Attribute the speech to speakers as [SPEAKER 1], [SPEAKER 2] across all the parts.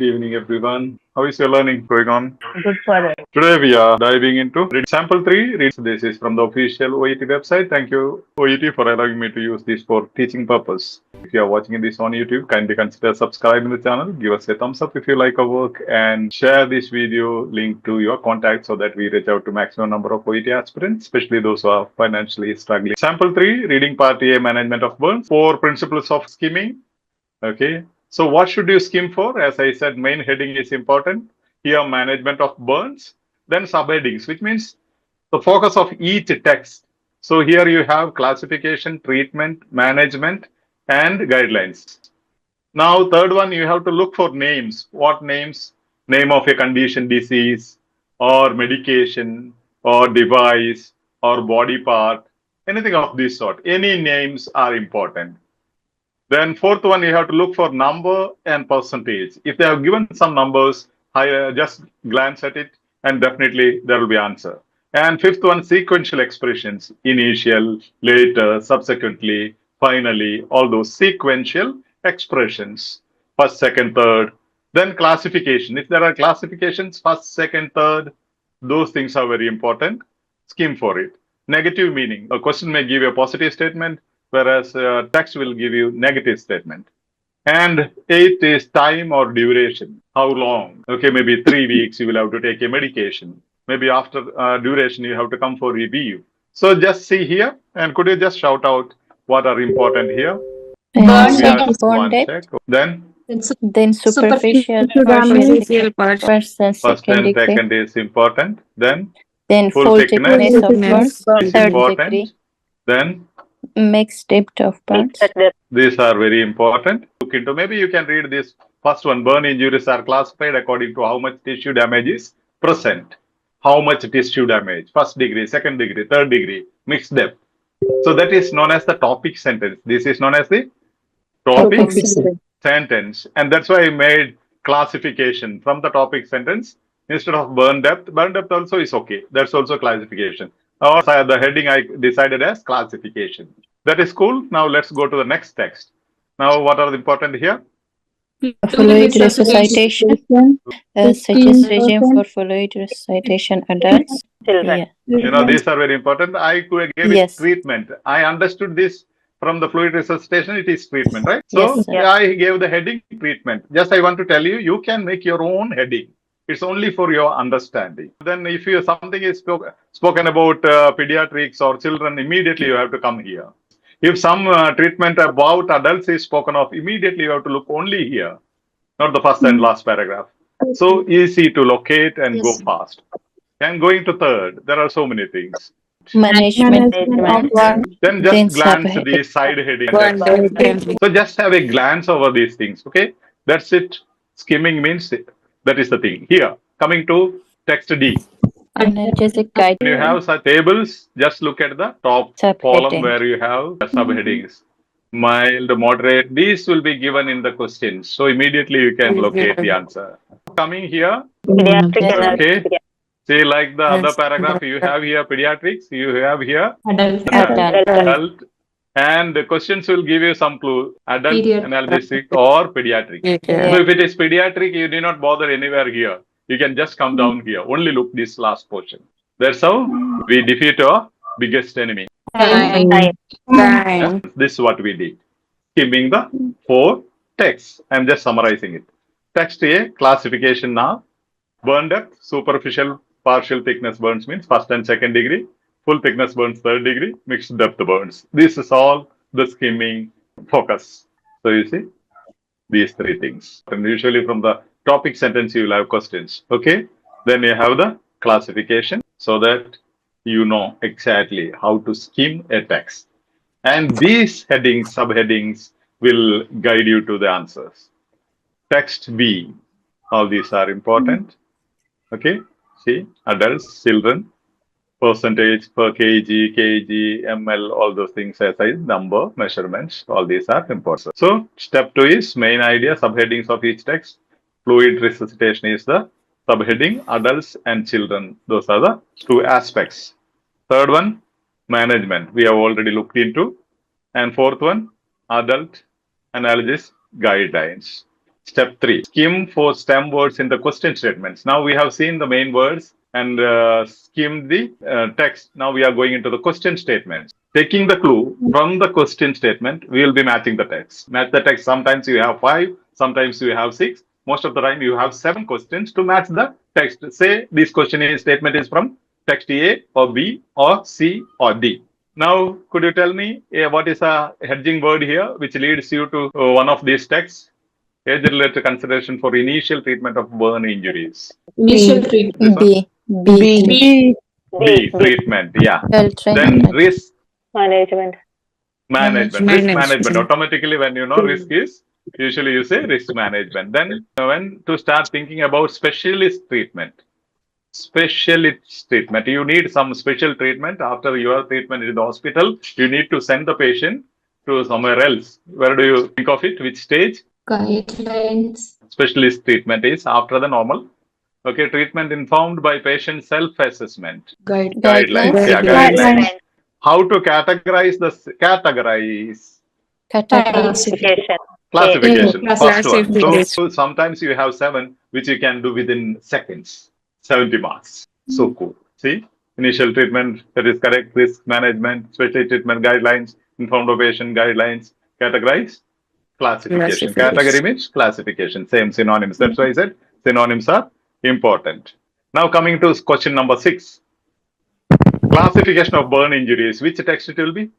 [SPEAKER 1] evening, everyone. How is your learning going on?
[SPEAKER 2] Good for it.
[SPEAKER 1] Today we are diving into sample 3. This is from the official OET website. Thank you, OET, for allowing me to use this for teaching purpose. If you are watching this on YouTube, kindly consider subscribing to the channel. Give us a thumbs up if you like our work and share this video link to your contacts so that we reach out to maximum number of OET aspirants, especially those who are financially struggling. Sample 3, reading part A, management of burns. 4 principles of skimming. Okay. So what should you skim for? As I said, main heading is important. Here, management of burns. Then subheadings, which means the focus of each text. So here you have classification, treatment, management, and guidelines. Now, third one, you have to look for names. What names? Name of a condition, disease, or medication, or device, or body part, anything of this sort. Any names are important. Then fourth one, you have to look for number and percentage. If they have given some numbers, just glance at it and definitely there will be answer. And fifth one, sequential expressions, initial, later, subsequently, finally, all those sequential expressions, first, second, third. Then classification. If there are classifications, first, second, third, those things are very important. Skim for it. Negative meaning. A question may give you a positive statement, whereas text will give you negative statement. And eighth is time or duration. How long? Okay, maybe 3 weeks you will have to take a medication. Maybe after duration you have to come for review. So just see here, and could you just shout out what are important here?
[SPEAKER 2] Burn
[SPEAKER 1] We are
[SPEAKER 2] depth.
[SPEAKER 1] one check.
[SPEAKER 2] Then superficial
[SPEAKER 3] Superficial part.
[SPEAKER 2] first and
[SPEAKER 1] First and
[SPEAKER 2] second degree.
[SPEAKER 1] second is important. Then
[SPEAKER 2] Then
[SPEAKER 1] full
[SPEAKER 2] full
[SPEAKER 1] thickness
[SPEAKER 2] thickness of burns,
[SPEAKER 1] is
[SPEAKER 2] third
[SPEAKER 1] important.
[SPEAKER 2] degree.
[SPEAKER 1] Then
[SPEAKER 2] Mixed depth of burns.
[SPEAKER 1] these are very important. Look into, maybe you can read this first one. Burn injuries are classified according to how much tissue damage is present. How much tissue damage? First degree, second degree, third degree, mixed depth. So that is known as the topic sentence. This is known as the topic sentence. And that's why I made classification from the topic sentence instead of burn depth. Burn depth also is okay. That's also classification. Or the heading I decided as classification. That is cool. Now let's go to the next text. Now what are the important here?
[SPEAKER 2] Fluid resuscitation, such as regime for fluid resuscitation adults. Yeah.
[SPEAKER 1] You know, these are very important. I gave
[SPEAKER 2] Yes.
[SPEAKER 1] it treatment. I understood this from the fluid resuscitation. It is treatment, right? So
[SPEAKER 2] Yes, sir.
[SPEAKER 1] I gave the heading treatment. Just I want to tell you, you can make your own heading. It's only for your understanding. Then if you something is spoken about pediatrics or children, immediately you have to come here. If some treatment about adults is spoken of, immediately you have to look only here, not the first and last paragraph. So easy to locate and go fast. And going to third, there are so many things.
[SPEAKER 2] Management of burns.
[SPEAKER 1] Then
[SPEAKER 2] Then
[SPEAKER 1] just glance
[SPEAKER 2] subheading.
[SPEAKER 1] the side heading.
[SPEAKER 3] One
[SPEAKER 1] text. So just have a glance over these things. Okay, that's it. Skimming means that is the thing. Here, coming to text D.
[SPEAKER 2] Analgesic guide.
[SPEAKER 1] When you have such tables, just look at the top
[SPEAKER 2] Subheading.
[SPEAKER 1] column where you have the subheadings. Mild, moderate, these will be given in the questions. So immediately you can locate the answer. Coming here, okay. See, like the other paragraph, you have here pediatrics, you have here adult, and the questions will give you some clue, adult, analgesic, or pediatric. So if it is pediatric, you need not bother anywhere here. You can just come down here. Only look this last portion. That's how we defeat our biggest enemy.
[SPEAKER 3] Time.
[SPEAKER 1] This is what we did. Skimming the 4 texts. I'm just summarizing it. Text A, classification now. Burn depth, superficial, partial thickness burns means first and second degree. Full thickness burns third degree. Mixed depth burns. This is all the skimming focus. So you see these 3 things. And usually from the topic sentence, you will have questions. Okay. Then you have the classification so that you know exactly how to skim a text. And these headings, subheadings will guide you to the answers. Text B. All these are important. Okay. See, adults, children, percentage per kg, ml, all those things, size, number, measurements, all these are important. So, step 2 is main idea, subheadings of each text. Fluid resuscitation is the subheading, adults and children. Those are the 2 aspects. Third one, management. We have already looked into. And fourth one, adult analysis guidelines. Step 3. Skim for stem words in the question statements. Now we have seen the main words and skimmed the text. Now we are going into the question statements. Taking the clue from the question statement, we will be matching the text. Match the text. Sometimes you have 5, sometimes you have 6. Most of the time you have 7 questions to match the text. Say this statement is from text A or B or C or D. Now, could you tell me what is a hedging word here which leads you to one of these texts? Age-related consideration for initial treatment of burn injuries.
[SPEAKER 3] Initial treatment.
[SPEAKER 1] This one?
[SPEAKER 2] B.
[SPEAKER 3] B.
[SPEAKER 1] B, treatment, yeah.
[SPEAKER 2] Well
[SPEAKER 1] Then
[SPEAKER 2] trained.
[SPEAKER 1] risk
[SPEAKER 4] Management.
[SPEAKER 1] management. Risk management. Automatically, when you know risk is, usually you say risk management. Then when to start thinking about specialist treatment. Specialist treatment. You need some special treatment after your treatment in the hospital. You need to send the patient to somewhere else. Where do you think of it? Which stage?
[SPEAKER 3] Guidelines.
[SPEAKER 1] Specialist treatment is after the normal. Okay, treatment informed by patient self-assessment. Guidelines. Yeah, guidelines. How to categorize the
[SPEAKER 4] Classification.
[SPEAKER 1] classification. First one.
[SPEAKER 3] Classification.
[SPEAKER 1] So sometimes you have 7, which you can do within seconds. 70 marks. So cool. See, initial treatment, that is correct. Risk management, special treatment guidelines, informed by patient guidelines, categorize, classification. Category means classification. Same synonyms. That's why I said synonyms are important. Now coming to question number 6. Classification of burn injuries. Which text it will be?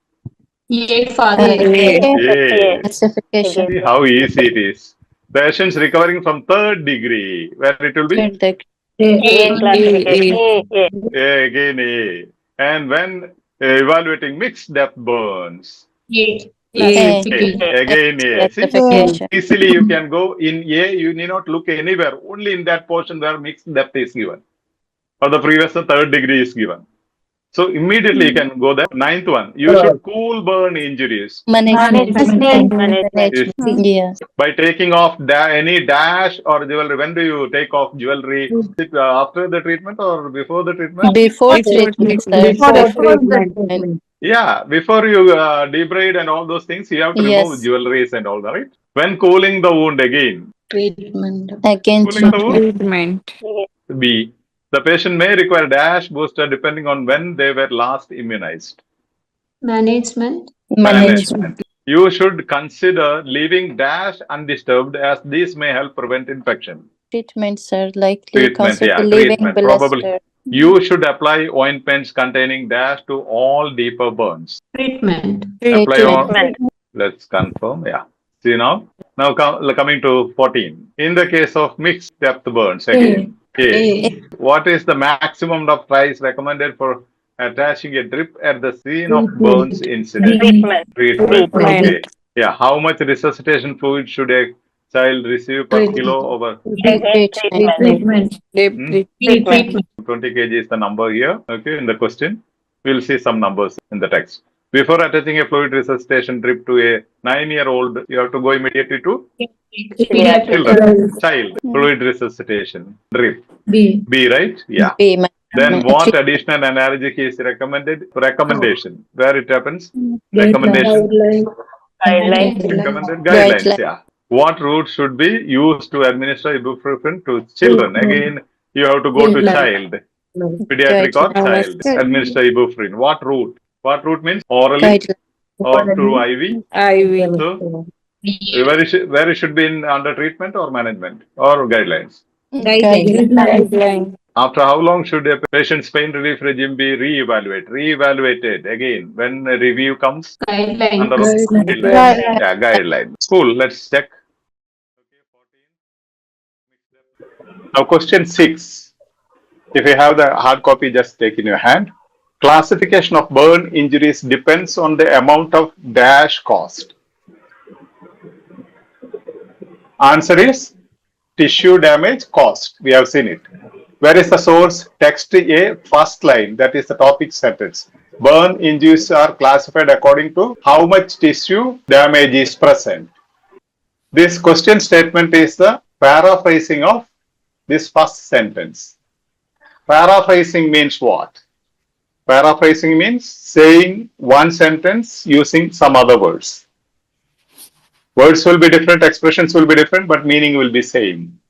[SPEAKER 3] A, Father.
[SPEAKER 1] Yeah.
[SPEAKER 2] Classification.
[SPEAKER 1] See how easy it is. Patients recovering from 3rd degree. Where it will be?
[SPEAKER 2] Third degree.
[SPEAKER 4] A classification. A.
[SPEAKER 1] Again A. And when evaluating mixed depth burns.
[SPEAKER 3] A.
[SPEAKER 2] Classification.
[SPEAKER 1] Again A. See,
[SPEAKER 2] Classification.
[SPEAKER 1] easily you can go in A. You need not look anywhere. Only in that portion where mixed depth is given. Or the previous 3rd degree is given. So immediately you can go there. 9th one. You should cool burn injuries.
[SPEAKER 2] Management.
[SPEAKER 4] Management.
[SPEAKER 2] Yes.
[SPEAKER 1] By taking off any dash or jewelry. When do you take off jewelry? Is it after the treatment or before the treatment?
[SPEAKER 2] Before treatment, sir.
[SPEAKER 1] Yeah, before you debride and all those things, you have to remove
[SPEAKER 2] Yes.
[SPEAKER 1] jewelries and all that, right? When cooling the wound again.
[SPEAKER 2] Treatment. Again
[SPEAKER 1] Cooling the wound.
[SPEAKER 3] Treatment.
[SPEAKER 1] B. The patient may require dash booster depending on when they were last immunized.
[SPEAKER 3] Management.
[SPEAKER 2] Management.
[SPEAKER 1] You should consider leaving dash undisturbed as these may help prevent infection.
[SPEAKER 2] Treatment, sir. Likely
[SPEAKER 1] Treatment,
[SPEAKER 2] consider
[SPEAKER 1] yeah,
[SPEAKER 2] leaving
[SPEAKER 1] treatment, probably.
[SPEAKER 2] blister.
[SPEAKER 1] You should apply ointments containing dash to all deeper burns.
[SPEAKER 3] Treatment.
[SPEAKER 1] Apply on.
[SPEAKER 4] Treatment.
[SPEAKER 1] Let's confirm. Yeah. See now. Now coming to 14. In the case of mixed depth burns again. A. What is the maximum of price recommended for attaching a drip at the scene of burns incident? Treatment. Okay. Yeah. How much resuscitation fluid should a child receive per kilo over?
[SPEAKER 2] Treatment.
[SPEAKER 3] Treatment.
[SPEAKER 1] 20 kg is the number here. Okay. In the question, we'll see some numbers in the text. Before attaching a fluid resuscitation drip to a 9-year-old, you have to go immediately to children. Child fluid resuscitation drip.
[SPEAKER 3] B.
[SPEAKER 1] B, right? Yeah.
[SPEAKER 2] B.
[SPEAKER 1] Then what additional analgesic is recommended? Recommendation. Where it happens? Recommendation.
[SPEAKER 4] Guidelines.
[SPEAKER 1] Recommended guidelines. Yeah. What route should be used to administer ibuprofen to children? Again, you have to go to child, pediatric or child. Administer ibuprofen. What route? What route means orally
[SPEAKER 2] Guideline.
[SPEAKER 1] or through IV?
[SPEAKER 3] IV.
[SPEAKER 1] So where it should be in under treatment or management or guidelines?
[SPEAKER 3] Guideline.
[SPEAKER 1] After how long should a patient's pain relief regime be re-evaluated again when a review comes under guidelines. Yeah, guideline. Cool. Let's check. Now, question 6. If you have the hard copy, just take in your hand. Classification of burn injuries depends on the amount of dash cost. Answer is tissue damage cost. We have seen it. Where is the source? Text A, first line. That is the topic sentence. Burn injuries are classified according to how much tissue damage is present. This question statement is the paraphrasing of this first sentence. Paraphrasing means what? Paraphrasing means saying one sentence using some other words. Words will be different, expressions will be different, but meaning will be same.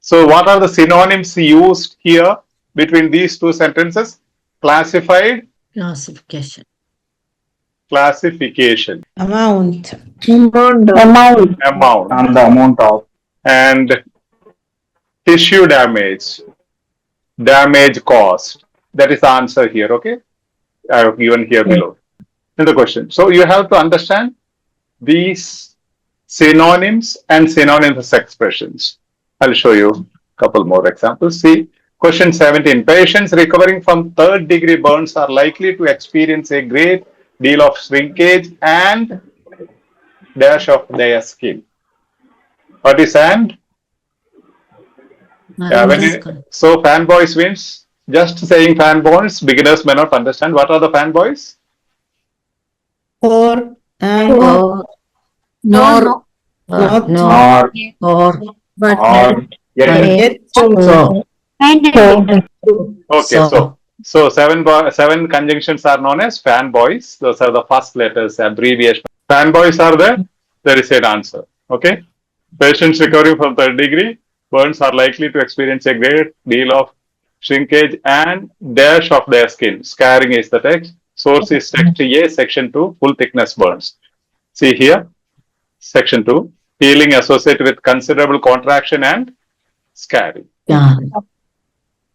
[SPEAKER 1] So what are the synonyms used here between these two sentences? Classified,
[SPEAKER 5] Classification.
[SPEAKER 1] classification,
[SPEAKER 5] Amount.
[SPEAKER 1] amount,
[SPEAKER 6] And the amount of.
[SPEAKER 1] and tissue damage, damage caused. That is the answer here, okay? I have given here below in the question. So you have to understand these synonyms and synonymous expressions. I'll show you a couple more examples. See, question 17. Patients recovering from third-degree burns are likely to experience a great deal of shrinkage and dash of their skin. What is and? Yeah, so fanboys wins. Just saying fanboys, beginners may not understand. What are the fanboys?
[SPEAKER 5] Or and
[SPEAKER 2] Nor.
[SPEAKER 5] not
[SPEAKER 6] Or
[SPEAKER 5] but
[SPEAKER 6] yet.
[SPEAKER 5] yet also.
[SPEAKER 1] Okay, so seven conjunctions are known as fanboys. Those are the first letters, abbreviation. Fanboys are there is an answer. Okay, patients recovering from third degree burns are likely to experience a great deal of shrinkage and dash of their skin. Scarring is the text. Source is text A, section 2, full thickness burns. See here, section 2, healing associated with considerable contraction and scarring.
[SPEAKER 5] Yeah.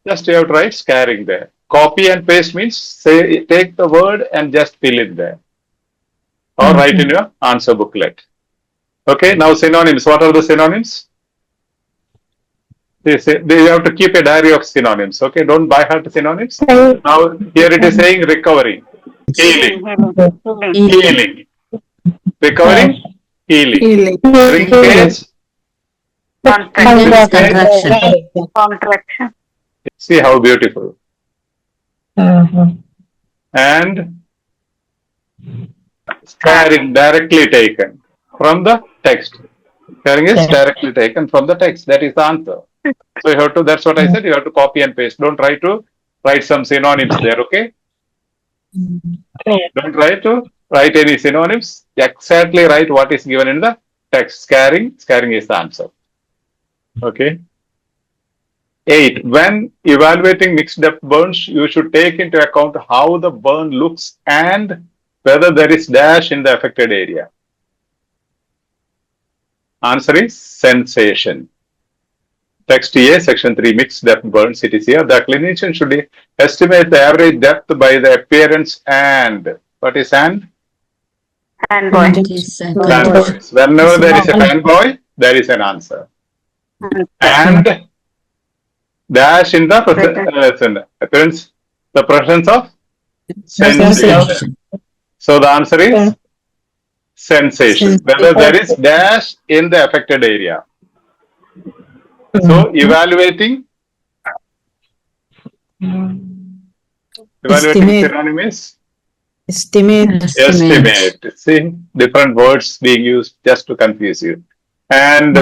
[SPEAKER 1] Just you have to write scarring there. Copy and paste means say take the word and just fill it there. Or write in your answer booklet. Okay, now synonyms. What are the synonyms? They have to keep a diary of synonyms. Okay, don't by heart synonyms. Now here it is saying recovery, healing, healing, recovery, healing, shrinkage,
[SPEAKER 4] Contraction.
[SPEAKER 1] See how beautiful. And scarring directly taken from the text. Scarring is directly taken from the text. That is the answer. So you have to, that's what I said, you have to copy and paste. Don't try to write some synonyms there, okay? Don't try to write any synonyms. Exactly write what is given in the text. Scarring is the answer. Okay. 8. When evaluating mixed depth burns, you should take into account how the burn looks and whether there is dash in the affected area. Answer is sensation. Text A, section 3, mixed depth burns. It is here. The clinician should estimate the average depth by the appearance and. What is and?
[SPEAKER 4] Fanboy.
[SPEAKER 1] Fanboys. Whenever there is a fanboy, there is an answer. And dash in the appearance, the presence of sensation. So the answer is sensation. Whether there is dash in the affected area. So evaluating synonym is
[SPEAKER 5] Estimate.
[SPEAKER 1] See, different words being used just to confuse you. And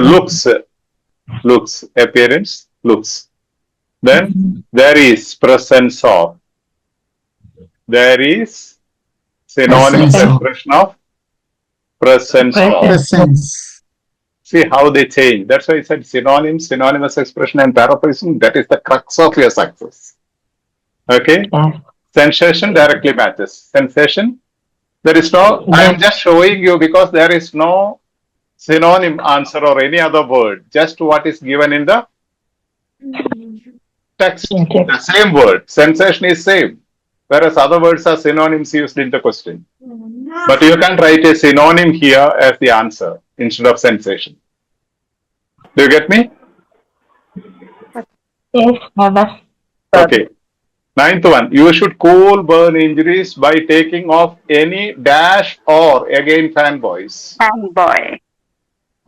[SPEAKER 1] looks, appearance, looks. Then there is presence of. There is synonymous expression of presence of. See how they change. That's why I said synonyms, synonymous expression and paraphrasing. That is the crux of your success. Okay? Sensation directly matches. Sensation. There is no, I am just showing you because there is no synonym answer or any other word. Just what is given in the text. The same word. Sensation is same. Whereas other words are synonyms used in the question. But you can write a synonym here as the answer instead of sensation. Do you get me?
[SPEAKER 4] Yes, Baba.
[SPEAKER 1] Okay. 9th one. You should cool burn injuries by taking off any dash or again fanboys.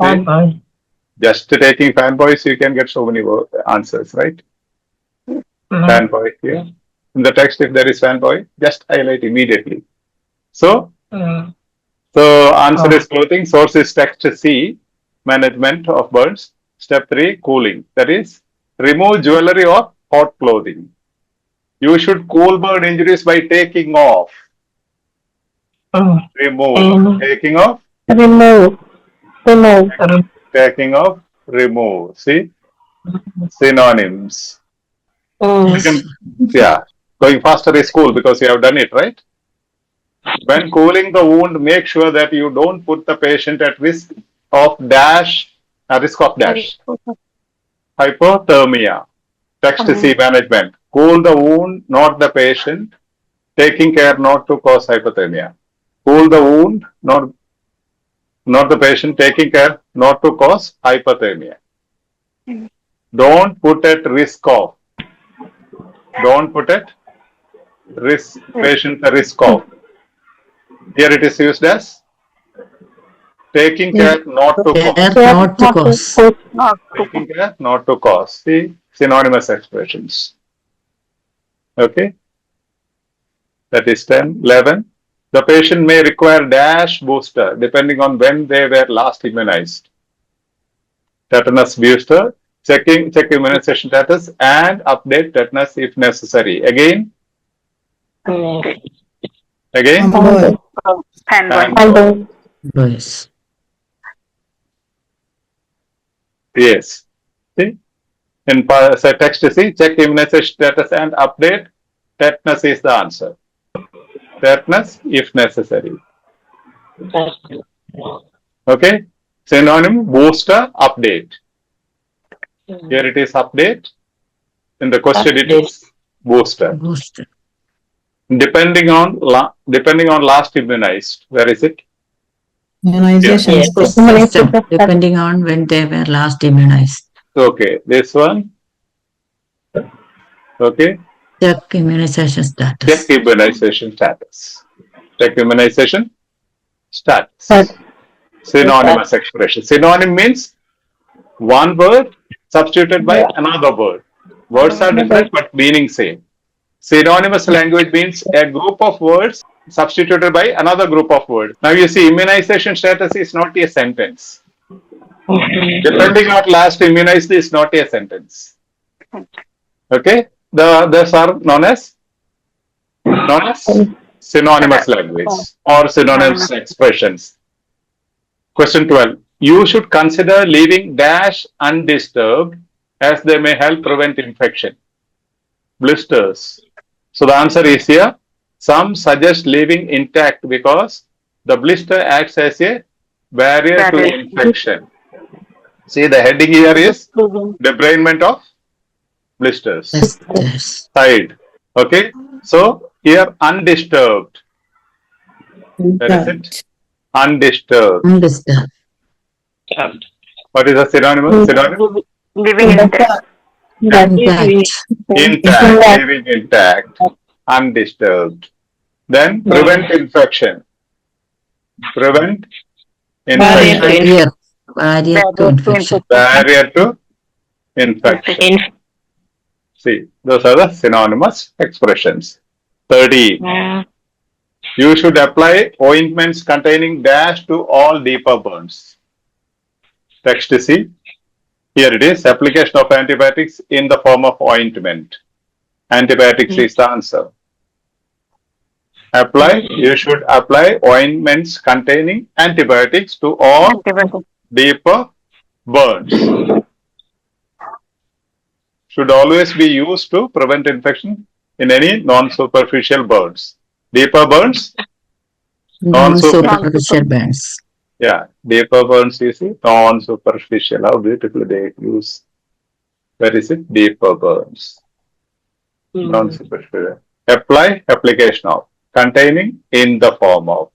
[SPEAKER 4] Fanboy.
[SPEAKER 1] Just taking fanboys, you can get so many answers, right? Fanboy here. In the text, if there is fanboy, just highlight immediately. So answer is clothing. Source is text C, management of burns. Step 3, cooling. That is, remove jewelry or hot clothing. You should cool burn injuries by taking off. Remove. Taking off.
[SPEAKER 4] Remove. Remove.
[SPEAKER 1] Taking off, remove. See? Synonyms. Yeah. Going faster is cool because you have done it, right? When cooling the wound, make sure that you don't put the patient at risk of risk of dash. Hypothermia. Text C management. Cool the wound, not the patient. Taking care not to cause hypothermia. Cool the wound, not the patient. Taking care not to cause hypothermia. Don't put at risk of. Don't put at risk, patient at risk of. Here it is used as taking care not to cause.
[SPEAKER 5] Care not to cause.
[SPEAKER 1] Taking care not to cause. See, synonymous expressions. Okay. That is 10. 11. The patient may require dash booster depending on when they were last immunized. Tetanus booster, check immunization status and update tetanus if necessary. Again.
[SPEAKER 4] FANBOYS.
[SPEAKER 5] Boys.
[SPEAKER 1] Yes. See? In text, see, check immunization status and update. Tetanus is the answer. Tetanus if necessary. Okay. Synonym booster update. Here it is update. In the question it is booster.
[SPEAKER 5] Booster.
[SPEAKER 1] Depending on last immunized. Where is it?
[SPEAKER 5] Immunization. Depending on when they were last immunized.
[SPEAKER 1] Okay. This one. Okay.
[SPEAKER 5] Check immunization status.
[SPEAKER 1] Check immunization status. Check immunization status. Synonymous expression. Synonym means one word substituted by another word. Words are different but meaning same. Synonymous language means a group of words substituted by another group of words. Now you see immunization status is not a sentence. Depending on last immunized is not a sentence. Okay? Those are known as synonymous language or synonymous expressions. Question 12. You should consider leaving dash undisturbed as they may help prevent infection. Blisters. So the answer is here. Some suggest leaving intact because the blister acts as a barrier to infection. See, the heading here is debridement of blisters.
[SPEAKER 5] Yes.
[SPEAKER 1] Side. Okay. So here undisturbed. Where is it? Undisturbed.
[SPEAKER 5] Undisturbed.
[SPEAKER 1] What is the synonym? Synonym?
[SPEAKER 4] Living intact.
[SPEAKER 5] Intact.
[SPEAKER 1] Intact. Living intact. Undisturbed. Then prevent infection. Prevent infection.
[SPEAKER 5] Barrier to infection.
[SPEAKER 1] Barrier to infection. See, those are the synonymous expressions. 13. You should apply ointments containing dash to all deeper burns. Text C. Here it is. Application of antibiotics in the form of ointment. Antibiotics is the answer. You should apply ointments containing antibiotics to all deeper burns. Should always be used to prevent infection in any non-superficial burns. Deeper burns?
[SPEAKER 5] Non-superficial burns.
[SPEAKER 1] Yeah, deeper burns you see, non-superficial. How beautifully they use. Where is it? Deeper burns. Non-superficial. Apply, application of. Containing, in the form of.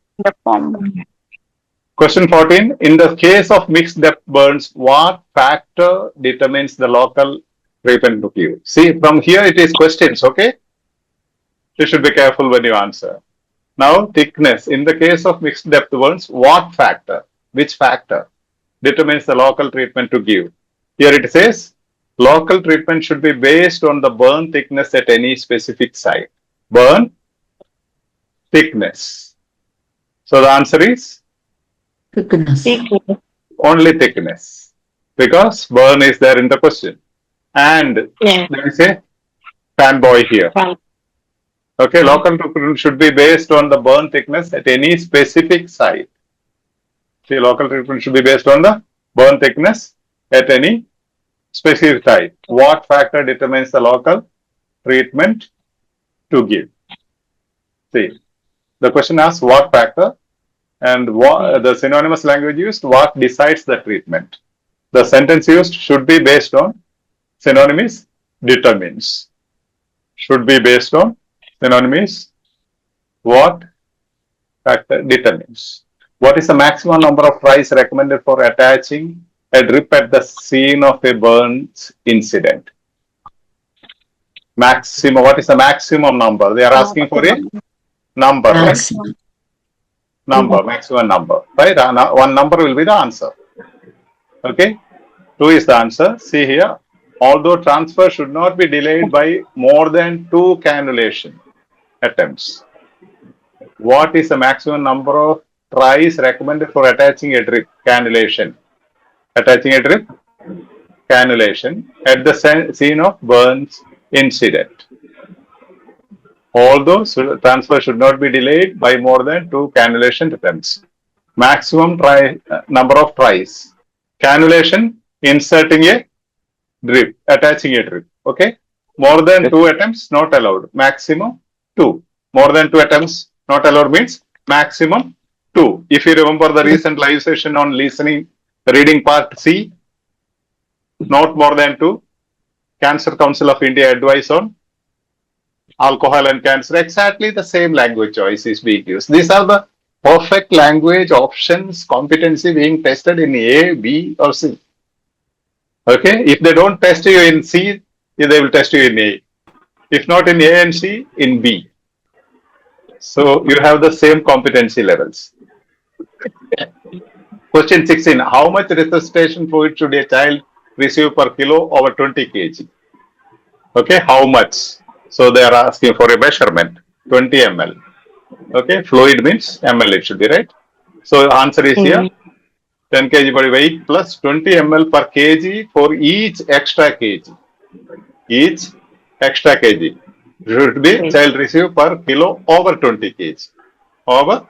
[SPEAKER 1] Question 14. In the case of mixed depth burns, what factor determines the local treatment to give? See, from here it is questions, okay? You should be careful when you answer. Now, thickness. In the case of mixed depth burns, what factor, which factor determines the local treatment to give? Here it says, local treatment should be based on the burn thickness at any specific site. Burn thickness. So the answer is?
[SPEAKER 5] Thickness.
[SPEAKER 1] Only thickness. Because burn is there in the question. And there is a fanboy here. Okay, local treatment should be based on the burn thickness at any specific site. The local treatment should be based on the burn thickness at any specific type. What factor determines the local treatment to give? See, the question asks what factor, and what, the synonymous language used, what decides the treatment. The sentence used should be based on synonymous determines. Should be based on synonymous what factor determines. What is the maximum number of tries recommended for attaching a drip at the scene of a burns incident? Maximum. What is the maximum number? They are asking for a number, right?
[SPEAKER 5] Maximum.
[SPEAKER 1] Number, maximum number, right? One number will be the answer. Okay, 2 is the answer. See here, although transfer should not be delayed by more than 2 cannulation attempts. What is the maximum number of tries recommended for attaching a drip cannulation? Attaching a drip cannulation at the scene of burns incident. Although transfer should not be delayed by more than 2 cannulation attempts. Maximum number of tries. Cannulation, inserting a drip, attaching a drip. Okay. More than 2 attempts, not allowed. Maximum 2. More than 2 attempts, not allowed means maximum 2. If you remember the recent live session on listening, reading part C, not more than 2. Cancer Council of India advice on alcohol and cancer, exactly the same language choice is being used. These are the perfect language options, competency being tested in A, B or C. Okay, if they don't test you in C, they will test you in A. If not in A and C, in B. So you have the same competency levels. Question 16. How much resuscitation fluid should a child receive per kilo over 20 kg? Okay, how much? So they are asking for a measurement, 20 ml. Okay, fluid means ml it should be, right? So answer is here, 10 kg body weight plus 20 ml per kg for each extra kg. Each extra kg should be child receive per kilo over 20 kg. Over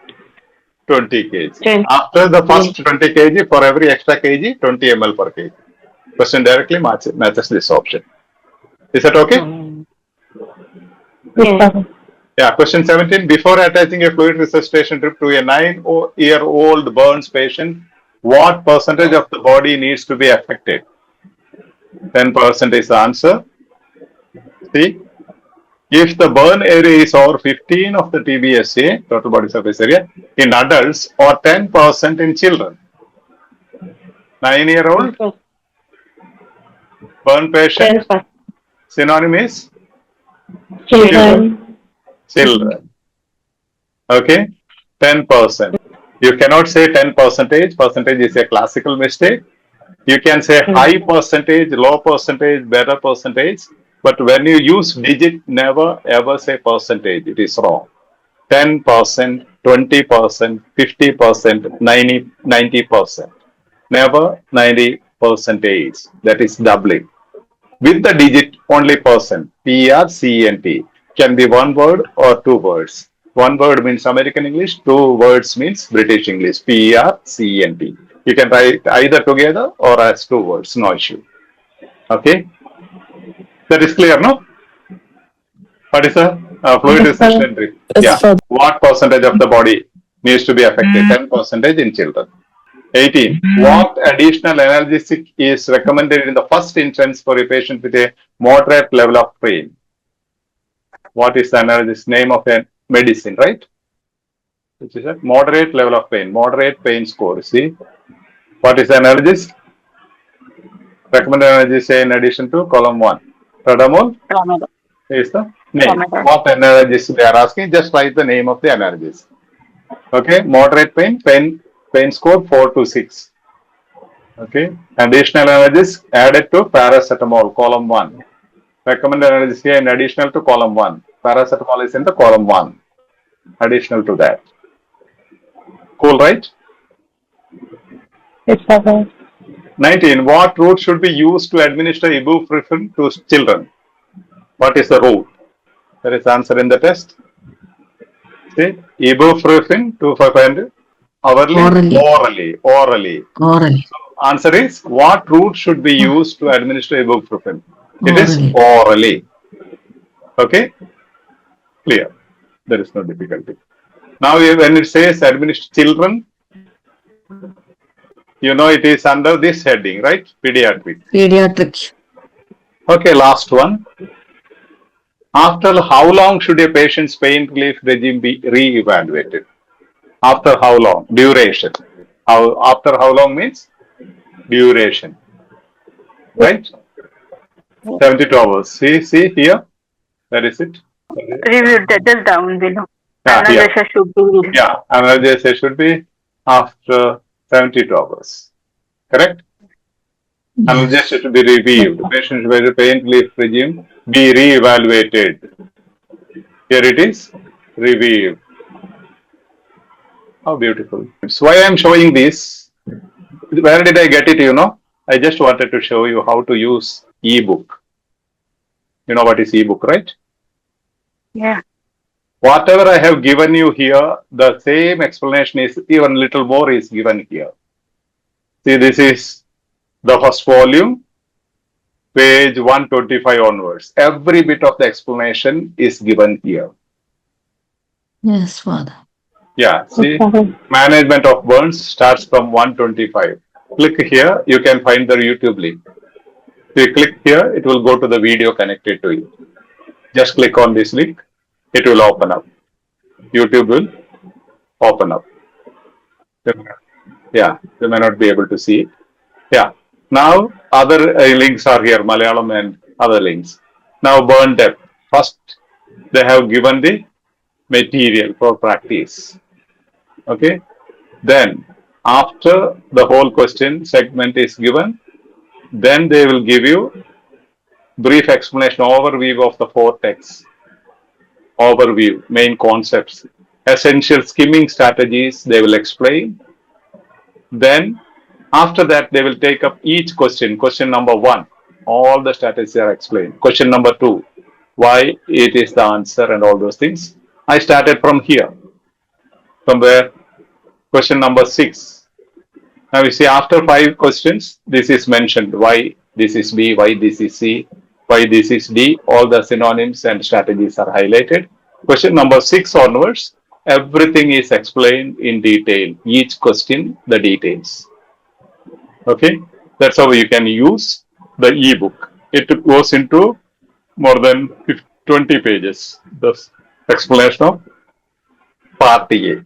[SPEAKER 1] 20 kg. After the first 20 kg, for every extra kg, 20 ml per kg. Question directly matches this option. Is that okay? Yeah, question 17. Before attaching a fluid resuscitation drip to a 9-year-old burns patient, what percentage of the body needs to be affected? 10% is the answer. See, if the burn area is over 15 of the TBSA, total body surface area, in adults or 10% in children. 9-year-old burn patient, synonym is children. Okay, 10%. You cannot say 10%. Percentage is a classical mistake. You can say high percentage, low percentage, better percentage. But when you use digit, never ever say percentage. It is wrong. 10%, 20%, 50%, 90%. Never 90%. That is doubling. With the digit only percent, P-R-C-E-N-T, can be one word or 2 words. One word means American English, 2 words means British English, P-R-C-E-N-T. You can write either together or as 2 words, no issue. Okay? That is clear, no? What is a fluid resuscitation drip? Yeah. What percentage of the body needs to be affected? 10% in children. 18. What additional analgesic is recommended in the first instance for a patient with a moderate level of pain? What is the analgesic name of a medicine, right? Which is a moderate level of pain, moderate pain score. See, what is the analgesic? Recommended analgesic in addition to column 1. Tradamol is the name. What analgesic they are asking? Just write the name of the analgesic. Okay, moderate pain score 4 to 6. Okay, additional analgesic added to paracetamol, column 1. Recommended analgesic in additional to column 1. Paracetamol is in the column 1. Additional to that. Cool, right?
[SPEAKER 4] It's okay.
[SPEAKER 1] 19. What route should be used to administer ibuprofen to children? What is the route? There is answer in the test. See, ibuprofen 2500 Hourly?
[SPEAKER 5] Orally.
[SPEAKER 1] Orally.
[SPEAKER 5] Orally.
[SPEAKER 1] Answer is, what route should be used to administer ibuprofen? It is
[SPEAKER 5] Orally.
[SPEAKER 1] orally. Okay? Clear. There is no difficulty. Now, when it says administer children, you know it is under this heading, right? Pediatric.
[SPEAKER 5] Pediatric.
[SPEAKER 1] Okay, last one. After how long should a patient's pain relief regime be re-evaluated? After how long? Duration. After how long means? Duration. Right? 72 hours. See here. That is it.
[SPEAKER 4] Review that is down below.
[SPEAKER 1] Yeah, here.
[SPEAKER 4] Analgesia should be.
[SPEAKER 1] Yeah, analgesia should be after 72 hours. Correct? Analgesia should be reviewed. The patient should be pain relief regime be re-evaluated. Here it is. Review. How beautiful. So why I am showing this? Where did I get it, you know? I just wanted to show you how to use EBook. You know what is EBook, right?
[SPEAKER 4] Yeah.
[SPEAKER 1] Whatever I have given you here, the same explanation is even little more is given here. See, this is the first volume, page 125 onwards. Every bit of the explanation is given here.
[SPEAKER 5] Yes, Father.
[SPEAKER 1] Yeah, see, management of burns starts from 125. Click here, you can find the YouTube link. If you click here, it will go to the video connected to it. Just click on this link, it will open up. YouTube will open up. Yeah, you may not be able to see it. Yeah, now other links are here, Malayalam and other links. Now burn depth. First, they have given the material for practice. Okay, then after the whole question segment is given, then they will give you brief explanation, overview of the four texts, overview, main concepts, essential skimming strategies they will explain. Then after that they will take up each question. Question number 1, all the strategies are explained. Question number 2, why it is the answer and all those things. I started from here. From where? Question number 6. Now you see, after 5 questions, this is mentioned. Why this is B, why this is C, why this is D. All the synonyms and strategies are highlighted. Question number 6 onwards, everything is explained in detail. Each question, the details. Okay, that's how you can use the EBook. It goes into more than 20 pages. The explanation of part A.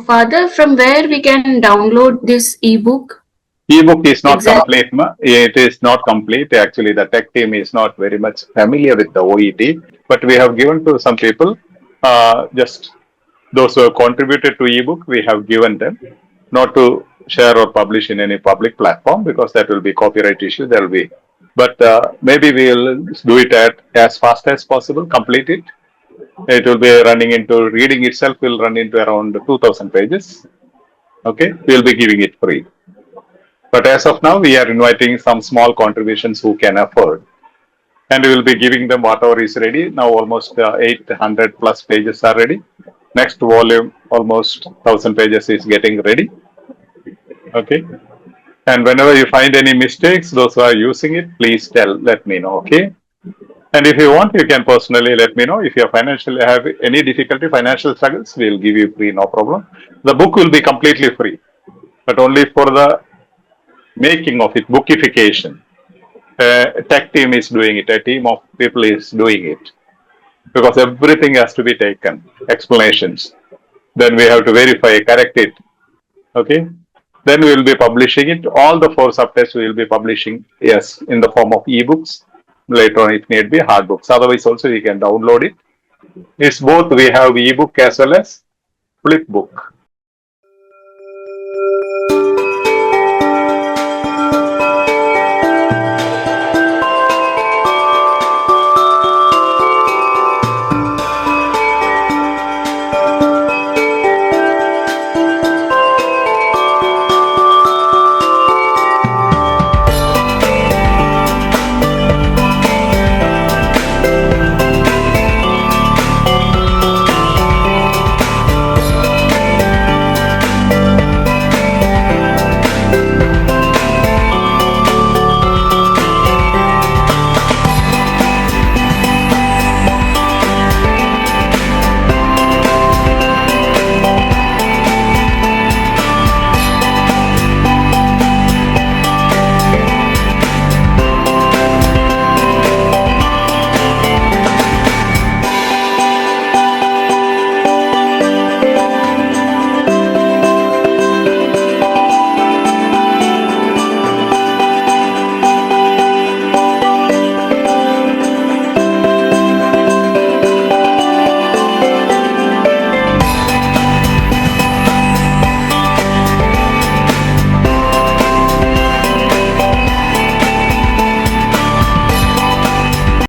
[SPEAKER 3] Father, from where we can download this ebook?
[SPEAKER 1] EBook is not
[SPEAKER 3] Exactly.
[SPEAKER 1] complete. It is not complete. Actually, the tech team is not very much familiar with the OET, but we have given to some people, just those who have contributed to EBook, we have given them, not to share or publish in any public platform because that will be copyright issue. There will be, but maybe we will do it as fast as possible, complete it. It will be running into, reading itself will run into around 2000 pages. Okay, we will be giving it free. But as of now, we are inviting some small contributions who can afford. And we will be giving them whatever is ready. Now almost 800 plus pages are ready. Next volume, almost 1000 pages is getting ready. Okay. And whenever you find any mistakes, those who are using it, please let me know. Okay. And if you want, you can personally let me know. If you have any difficulty, financial struggles, we will give you free, no problem. The book will be completely free, but only for the making of it, bookification. A tech team is doing it. A team of people is doing it because everything has to be taken. Explanations. Then we have to verify, correct it. Okay. Then we will be publishing it. All the 4 subtests we will be publishing, yes, in the form of ebooks. Later on, it may be hard books. Otherwise, also you can download it. It's both. We have ebook as well as flip book.